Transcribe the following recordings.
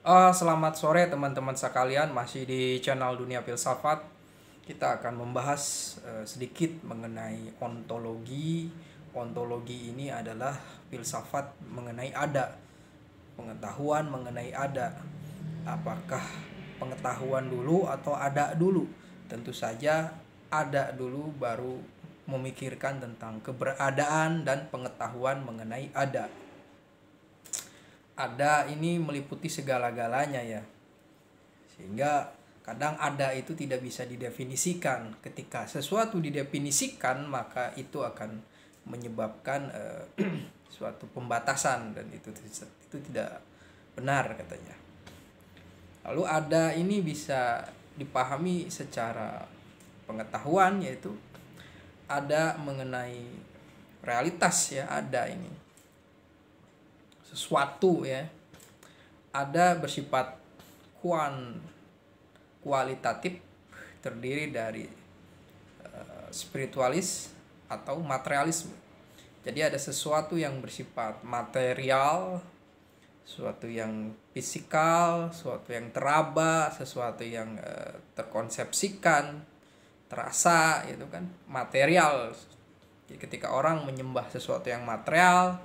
Selamat sore teman-teman sekalian, masih di channel Dunia Filsafat. Kita akan membahas sedikit mengenai ontologi. Ontologi ini adalah filsafat mengenai ada, pengetahuan mengenai ada. Apakah pengetahuan dulu atau ada dulu? Tentu saja ada dulu, baru memikirkan tentang keberadaan dan pengetahuan mengenai ada. Ada ini meliputi segala-galanya ya, sehingga kadang ada itu tidak bisa didefinisikan. Ketika sesuatu didefinisikan, maka itu akan menyebabkan suatu pembatasan, dan itu tidak benar katanya. Lalu ada ini bisa dipahami secara pengetahuan, yaitu ada mengenai realitas ya. Ada ini sesuatu ya, ada bersifat kualitatif, terdiri dari spiritualis atau materialisme. Jadi ada sesuatu yang bersifat material, sesuatu yang fisikal, sesuatu yang teraba, sesuatu yang terkonsepsikan, terasa, itu kan material. Jadi ketika orang menyembah sesuatu yang material,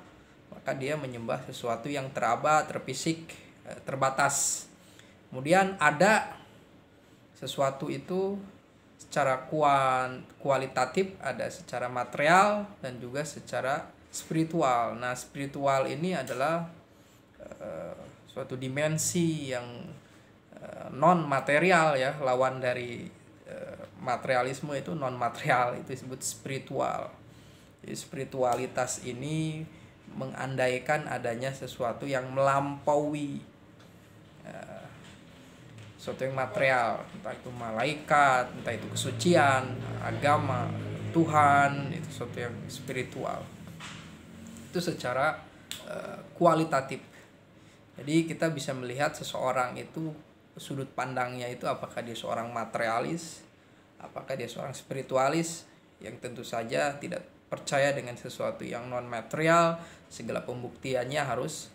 maka dia menyembah sesuatu yang teraba, terfisik, terbatas. Kemudian ada sesuatu itu secara kualitatif, ada secara material dan juga secara spiritual. Nah, spiritual ini adalah suatu dimensi yang non material ya, lawan dari materialisme itu non material, itu disebut spiritual. Jadi spiritualitas ini mengandaikan adanya sesuatu yang melampaui sesuatu yang material, entah itu malaikat, entah itu kesucian, agama, Tuhan, itu sesuatu yang spiritual. Itu secara kualitatif. Jadi kita bisa melihat seseorang itu, sudut pandangnya itu, apakah dia seorang materialis, apakah dia seorang spiritualis, yang tentu saja tidak percaya dengan sesuatu yang non material. Segala pembuktiannya harus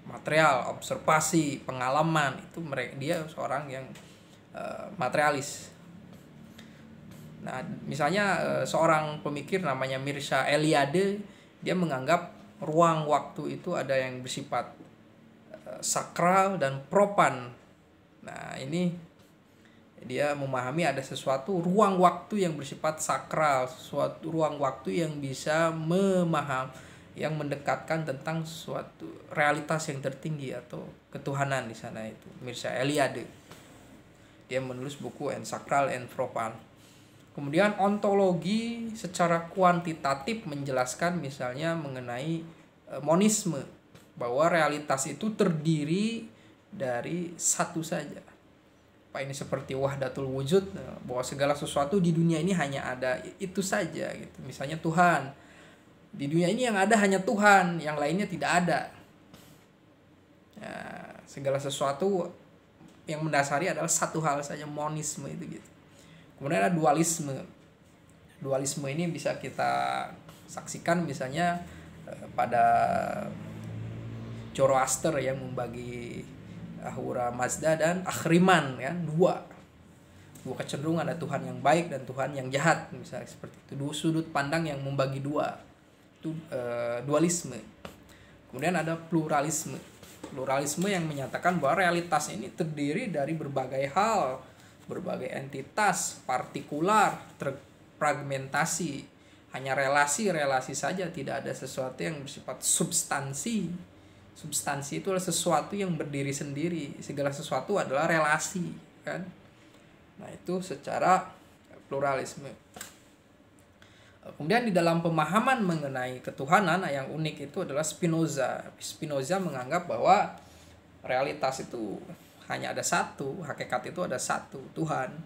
material, observasi, pengalaman. Itu dia seorang yang materialis. Nah, misalnya seorang pemikir namanya Mircea Eliade, dia menganggap ruang waktu itu ada yang bersifat sakral dan profan. Nah, ini dia memahami ada sesuatu ruang waktu yang bersifat sakral, suatu ruang waktu yang bisa yang mendekatkan tentang suatu realitas yang tertinggi atau ketuhanan di sana. Itu Mircea Eliade. Dia menulis buku En Sakral en Profan. Kemudian ontologi secara kuantitatif menjelaskan misalnya mengenai monisme, bahwa realitas itu terdiri dari satu saja. Apa ini seperti wahdatul wujud, bahwa segala sesuatu di dunia ini hanya ada itu saja gitu. Misalnya Tuhan, di dunia ini yang ada hanya Tuhan, yang lainnya tidak ada. Ya, segala sesuatu yang mendasari adalah satu hal saja, monisme itu gitu. Kemudian ada dualisme. Dualisme ini bisa kita saksikan misalnya pada Zoroaster yang membagi Ahura Mazda dan Ahriman kan, dua kecenderungan, ada Tuhan yang baik dan Tuhan yang jahat, misalnya seperti itu. Dua sudut pandang yang membagi dua, itu dualisme. Kemudian ada pluralisme yang menyatakan bahwa realitas ini terdiri dari berbagai hal, berbagai entitas partikular, terfragmentasi, hanya relasi saja, tidak ada sesuatu yang bersifat substansi. Substansi itu adalah sesuatu yang berdiri sendiri, segala sesuatu adalah relasi kan. Nah, itu secara pluralisme. Kemudian di dalam pemahaman mengenai ketuhanan, yang unik itu adalah Spinoza menganggap bahwa realitas itu hanya ada satu, hakikat itu ada satu, Tuhan.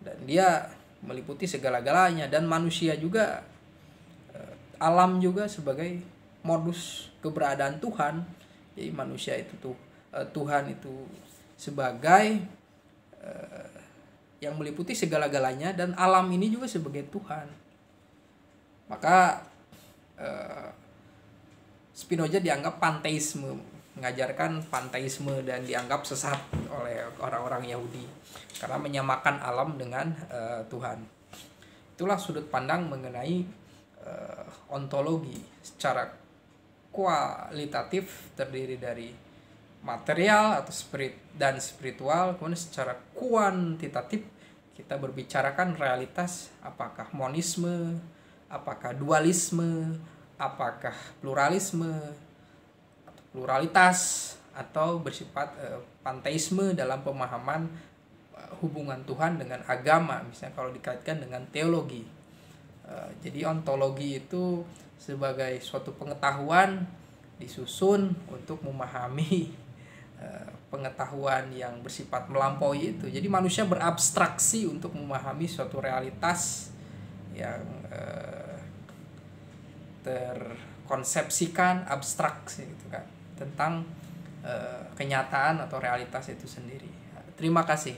Dan dia meliputi segala-galanya, dan manusia juga, alam juga sebagai modus keberadaan Tuhan. Jadi manusia itu Tuhan itu sebagai yang meliputi segala-galanya, dan alam ini juga sebagai Tuhan. Maka Spinoza dianggap panteisme, mengajarkan panteisme dan dianggap sesat oleh orang-orang Yahudi karena menyamakan alam dengan Tuhan. Itulah sudut pandang mengenai ontologi. Secara kualitatif terdiri dari material atau spiritual, kemudian secara kuantitatif kita berbicarakan realitas, apakah monisme, apakah dualisme, apakah pluralisme, pluralitas, atau bersifat panteisme dalam pemahaman hubungan Tuhan dengan agama, misalnya kalau dikaitkan dengan teologi. Jadi ontologi itu sebagai suatu pengetahuan disusun untuk memahami pengetahuan yang bersifat melampaui itu. Jadi manusia berabstraksi untuk memahami suatu realitas yang terkonsepsikan abstraksi gitu kan, tentang kenyataan atau realitas itu sendiri. Terima kasih.